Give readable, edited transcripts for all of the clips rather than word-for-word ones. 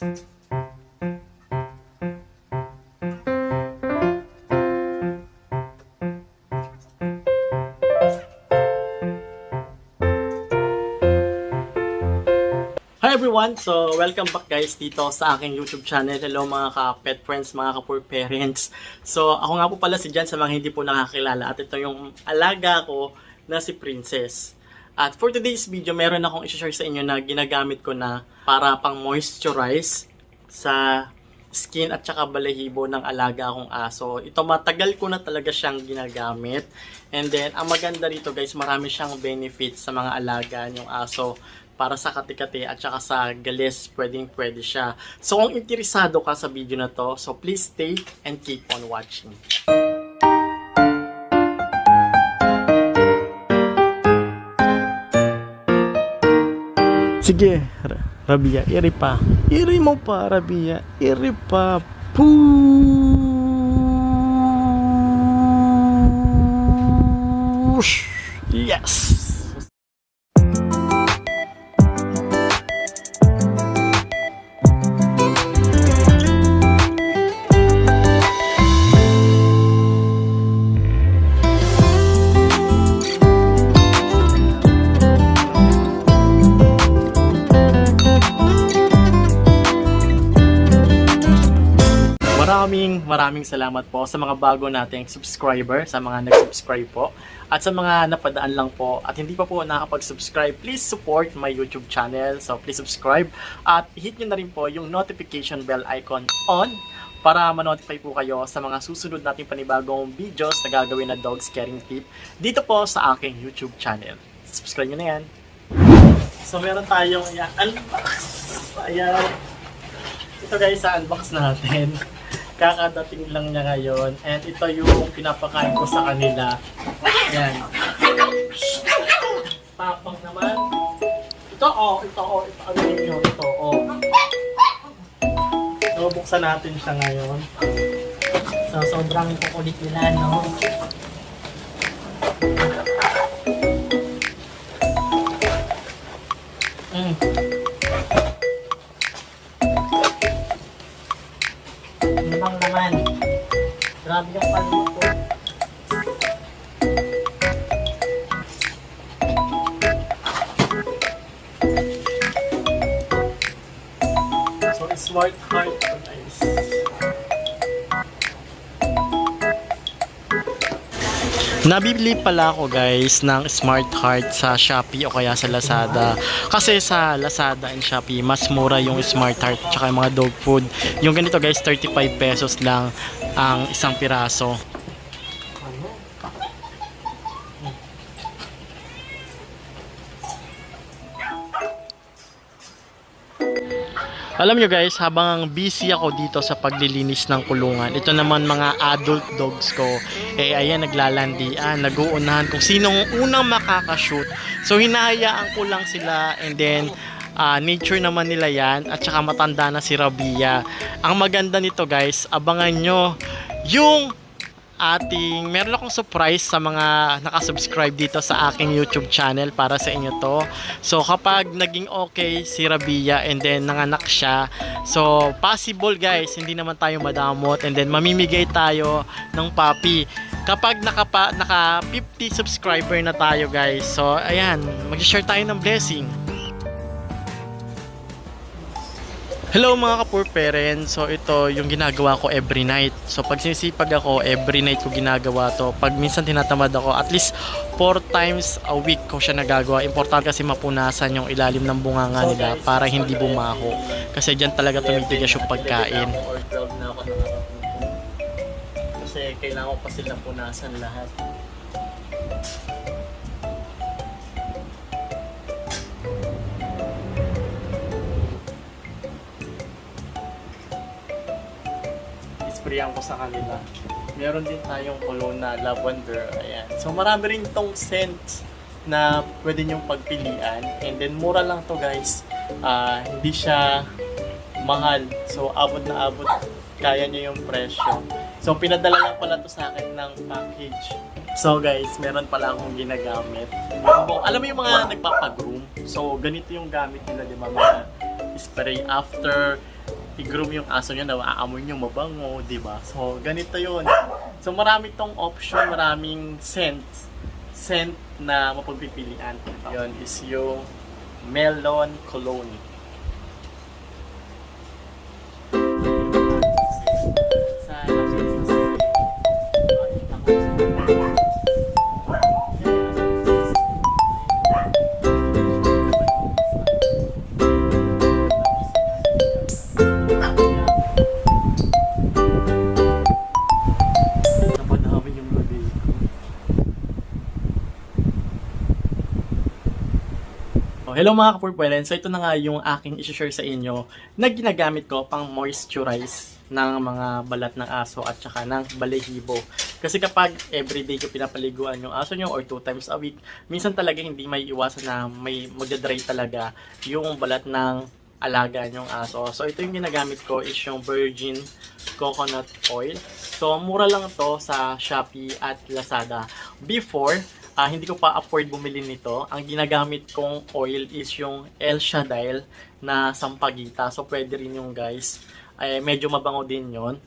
Hi everyone! So, welcome back guys dito sa aking YouTube channel. Hello mga ka-pet friends, mga ka-fur parents. So, ako nga po pala si Jan sa mga hindi po nakakilala. At ito yung alaga ko na si Princess. At for today's video, meron akong i-share sa inyo na ginagamit ko na para pang moisturize sa skin at saka balahibo ng alaga akong aso. Ito matagal ko na talaga siyang ginagamit. And then, ang maganda rito guys, marami siyang benefits sa mga alaga niyong aso. Para sa kati-kati at saka sa galis, pwede siya. So kung interesado ka sa video na to, so please stay and keep on watching. Sige, Rabia, iri pa. Iri mo pa, Rabia. Iri pa. Push! Yes! Maraming salamat po sa mga bago nating subscriber, sa mga nag-subscribe po, at sa mga napadaan lang po at hindi pa po nakapag-subscribe, please support my YouTube channel. So please subscribe at hit nyo na rin po yung notification bell icon on para ma-notify po kayo sa mga susunod nating panibagong videos na gagawin na dog caring tip dito po sa aking YouTube channel. Subscribe nyo na yan. So meron tayong unbox. Ayan. Ito guys, sa unbox natin. Kakadating lang niya ngayon. And ito yung pinapakain ko sa kanila. Ayan. Tapang naman. Ito ano yun? Ito. So, buksan natin siya ngayon. So, sobrang kukulit nila, no? Ibang naman. Grabe yung palimot ko. So, Smart Heart guys. Nabibili pala ako guys ng Smart Heart sa Shopee o kaya sa Lazada. Kasi sa Lazada and Shopee, mas mura yung Smart Heart tsaka yung mga dog food. Yung ganito guys, 35 pesos lang ang isang piraso. Alam nyo guys, habang busy ako dito sa paglilinis ng kulungan, ito naman mga adult dogs ko, ayan naglalandian, nag-uunahan kung sinong unang makakashoot. So hinahayaan ko lang sila and then nature naman nila yan at saka matanda na si Rabia. Ang maganda nito guys, abangan nyo yung meron akong surprise sa mga nakasubscribe dito sa aking YouTube channel para sa inyo to. So kapag naging okay si Rabia and then nanganak siya, so possible guys, hindi naman tayo madamot and then mamimigay tayo ng puppy kapag naka 50 subscriber na tayo guys. So ayan, mag-share tayo ng blessing. Hello mga ka-fur parents. So ito yung ginagawa ko every night. So pag sinisipag ako, every night ko ginagawa to. Pag minsan tinatamad ako, at least 4 times a week ko siya nagagawa. Importante kasi mapunasan yung ilalim ng bunganga nila para hindi bumaho. Kasi dyan talaga tumitigas yung pagkain. Kasi kailangan ko pa sila punasan lahat. Sprayan ko sa kanila. Meron din tayong cologne na lavender. Ayan. So marami rin tong scents na pwede nyong pagpilian. And then mura lang to guys. Hindi siya mahal. So abot na abot. Kaya nyo yung presyo. So pinadala lang pala to sa akin ng package. So guys, meron pala akong ginagamit. Alam mo yung mga nagpapagroom? So ganito yung gamit nila, di ba? Mga spray after i-groom yung aso nyo na aamoy nyo mabango, di ba? So, ganito yun. So, marami tong option, maraming scent na mapagpipilian. Yun is yung melon cologne. Hello mga kapurpwelen, so ito na nga yung aking isi-share sa inyo na ginagamit ko pang moisturize ng mga balat ng aso at saka ng balahibo. Kasi kapag everyday ko pinapaliguan yung aso nyo or 2 times a week, minsan talaga hindi may iwasan na may magdadry talaga yung balat ng alaga nyong aso. So ito yung ginagamit ko is yung virgin coconut oil. So mura lang to sa Shopee at Lazada. Before, hindi ko pa afford bumili nito. Ang ginagamit kong oil is yung El Shaddai na sampagita. So, pwede rin yung guys. Medyo mabango din yon.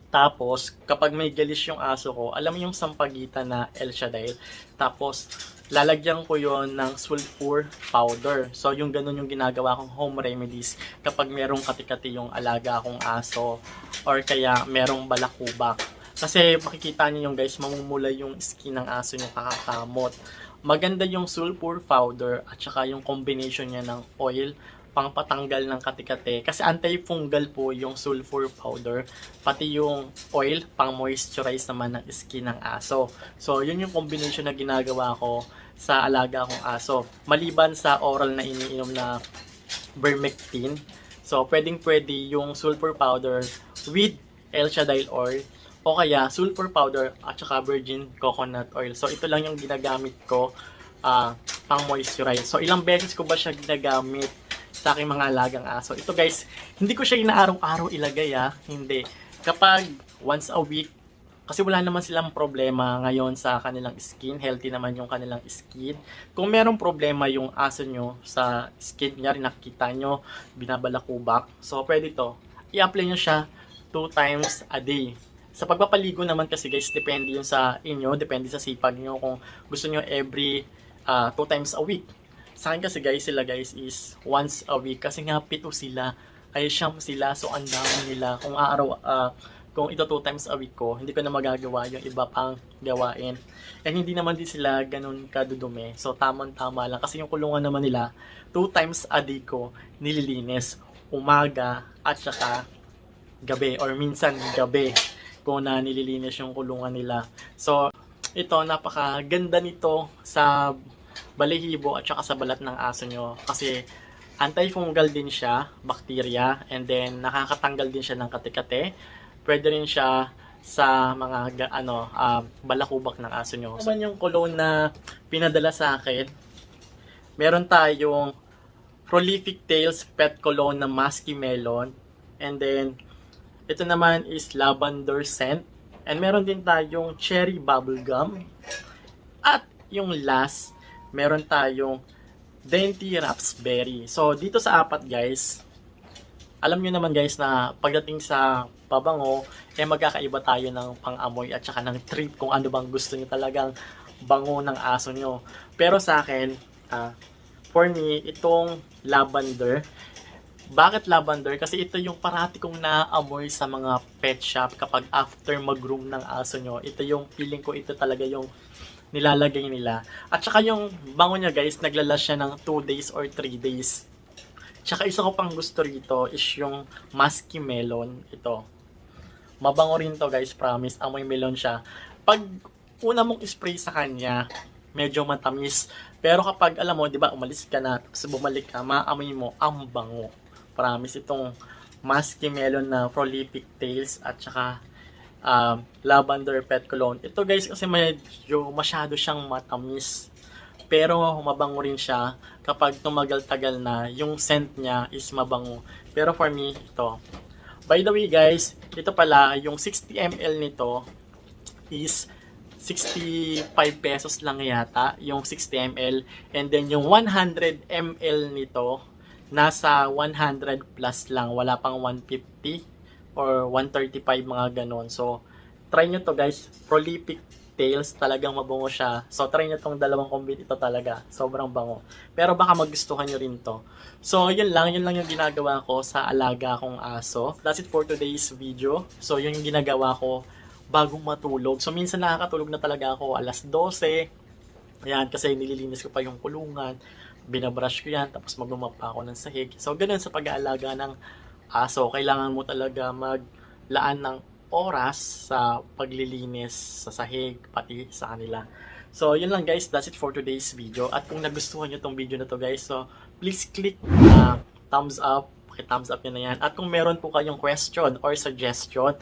Tapos, kapag may galis yung aso ko, alam mo yung sampagita na El Shaddai. Tapos, lalagyan ko yon ng sulfur powder. So, yung ganun yung ginagawa kong home remedies kapag merong kati-kati yung alaga akong aso or kaya merong balakubak. Kasi makikita niyo yung guys, mamumula yung skin ng aso niyo kakakamot. Maganda yung sulfur powder at saka yung combination niya ng oil pang patanggal ng kati-kati. Kasi anti-fungal po yung sulfur powder. Pati yung oil pang moisturize naman ng skin ng aso. So yun yung combination na ginagawa ko sa alaga kong aso. Maliban sa oral na iniinom na Vermectin. So pwedeng-pwede yung sulfur powder with El Shaddai oil o kaya sulfur powder at saka virgin coconut oil. So ito lang yung ginagamit ko pang moisturize. So ilang beses ko ba siya ginagamit sa aking mga alagang aso? Ito guys, hindi ko siya inaaraw-araw ilagay hindi. Kapag once a week, kasi wala naman silang problema ngayon sa kanilang skin, healthy naman yung kanilang skin. Kung merong problema yung aso nyo sa skin niya, rin nakikita nyo, binabalakubak, so pwede to, i-apply nyo siya 2 times a day. Sa pagpapaligo naman kasi guys, depende yun sa inyo, depende sa sipag nyo kung gusto nyo every 2 times a week. Sa akin kasi guys, sila guys is once a week kasi nga 7 sila, ay 9 sila, so ang dami nila. Kung ito 2 times a week ko, hindi ko na magagawa yung iba pang gawain. And hindi naman din sila ganun kadudumi, so tamang-tama lang kasi yung kulungan naman nila 2 times a day ko nililinis, umaga at saka gabi or minsan gabi ko na nililinis yung kulungan nila. So, ito, napakaganda nito sa balahibo at saka sa balat ng aso nyo. Kasi, anti-fungal din siya, bacteria, and then, nakakatanggal din siya ng kati-kati. Pwede rin siya sa mga, balakubak ng aso nyo. So, yung cologne na pinadala sa akin, meron tayong Prolific Tales Pet Cologne na Musky Melon, and then, ito naman is lavender scent. And meron din tayong cherry bubblegum. At yung last, meron tayong dainty raspberry. So, dito sa 4 guys, alam nyo naman guys na pagdating sa pabango, magkakaiba tayo ng pang-amoy at saka ng trip kung ano bang gusto nyo talagang bango ng aso nyo. Pero sa akin, for me, itong lavender. Bakit lavender? Kasi ito yung parati kong naamoy sa mga pet shop kapag after mag-groom ng aso nyo. Ito yung feeling ko, ito talaga yung nilalagay nila. At saka yung bango niya guys, naglalas siya ng 2 days or 3 days. Tsaka isa ko pang gusto rito is yung musky melon. Ito. Mabango rin to guys, promise. Amoy melon siya. Pag una mong spray sa kanya, medyo matamis. Pero kapag alam mo, di ba, umalis ka na, tapos bumalik ka, maamoy mo, ang bango. Promise itong musky melon na Prolific Tales at saka lavender pet cologne. Ito guys kasi medyo masyado siyang matamis. Pero mabango rin siya kapag tumagal-tagal na, yung scent niya is mabango. Pero for me, ito. By the way guys, ito pala, yung 60 ml nito is 65 pesos lang yata, yung 60 ml. And then yung 100 ml nito nasa 100 plus lang, wala pang 150 or 135 mga ganon. So try nyo to guys, Prolific Tails, talagang mabango siya. So try nyo tong dalawang combine, ito talaga, sobrang bango. Pero baka magustuhan nyo rin to. So yun lang yung ginagawa ko sa alaga kong aso. That's it for today's video. So yun yung ginagawa ko bagong matulog. So minsan nakakatulog na talaga ako alas 12. Ayan, kasi nililinis ko pa yung kulungan. Binabrush ko yan, tapos magmamap pa ako ng sahig. So ganun sa pag-aalaga ng aso. Kailangan mo talaga maglaan ng oras sa paglilinis sa sahig, pati sa kanila. So, yun lang guys. That's it for today's video. At kung nagustuhan nyo tong video na to guys, so please click thumbs up. Thumbs up nyo na yan. At kung meron po kayong question or suggestion,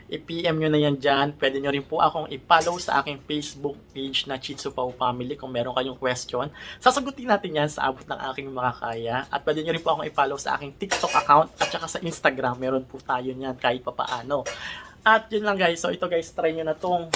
i-PM nyo na yan dyan. Pwede nyo rin po akong i-follow sa aking Facebook page na Chitsu Pau Family kung meron kayong question. Sasagutin natin yan sa abot ng aking makakaya. At pwede nyo rin po akong i-follow sa aking TikTok account at saka sa Instagram. Meron po tayo yan kahit papaano. At yun lang guys. So ito guys, try nyo na tong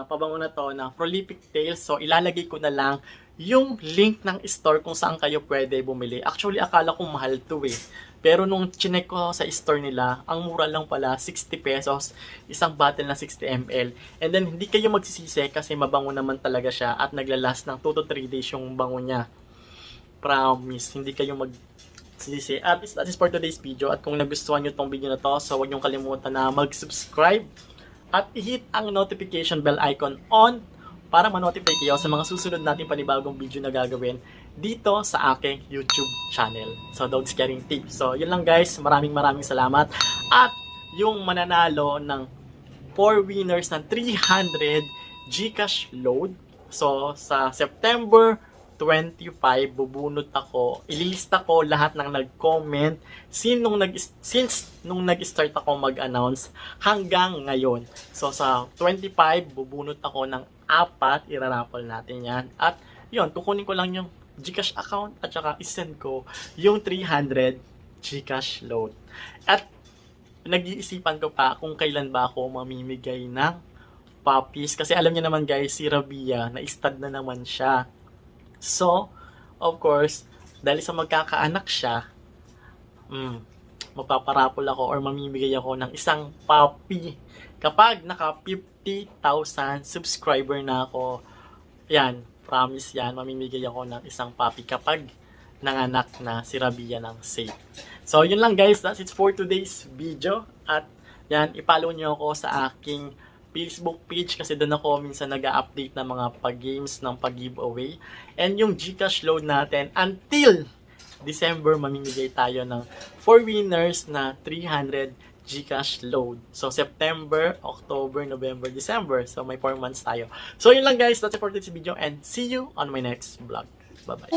pabango na to na Prolific Tails. So ilalagay ko na lang yung link ng store kung saan kayo pwede bumili. Actually, akala ko mahal to eh. Pero nung chinek ko sa store nila, ang mura lang pala, 60 pesos, isang bottle na 60 ml. And then, hindi kayo magsisisi kasi mabango naman talaga siya at naglalast ng 2 to 3 days yung bango niya. Promise, hindi kayo magsisisi. At that is for today's video. At kung nagustuhan nyo tong video na to, so huwag nyo kalimutan na mag-subscribe at i-hit ang notification bell icon on para ma-notify kayo sa mga susunod natin panibagong video na gagawin dito sa aking YouTube channel. So, Dogs Caring Tips. So, yun lang guys. Maraming salamat. At yung mananalo ng 4 winners ng 300 GCash load. So, sa September 25, bubunot ako. Ililista ko lahat ng nag-comment since nung nag-start ako mag-announce hanggang ngayon. So, sa 25, bubunot ako ng 4, iraraffle natin yan. At yun, kukunin ko lang yung GCash account at saka isend ko yung 300 GCash load. At nag-iisipan ko pa kung kailan ba ako mamimigay ng puppies. Kasi alam niyo naman guys, si Rabia, na-stud na naman siya. So, of course, dahil sa magkakaanak siya, magpaparapol ako or mamimigay ako ng isang puppy. Kapag naka 50,000 subscriber na ako, yan, promise yan, mamimigay ako ng isang puppy kapag nanganak na si Rabia ng safe. So, yun lang guys, that's it for today's video. At yan, i-follow nyo ako sa aking Facebook page kasi doon ako minsan nag-update ng mga pag-games ng pag-giveaway. And yung GCash load natin until December, mamimigay tayo ng 4 winners na 300 GCash load. So, September, October, November, December. So, may 4 months tayo. So, yun lang guys. That's it for this video and see you on my next vlog. Bye-bye.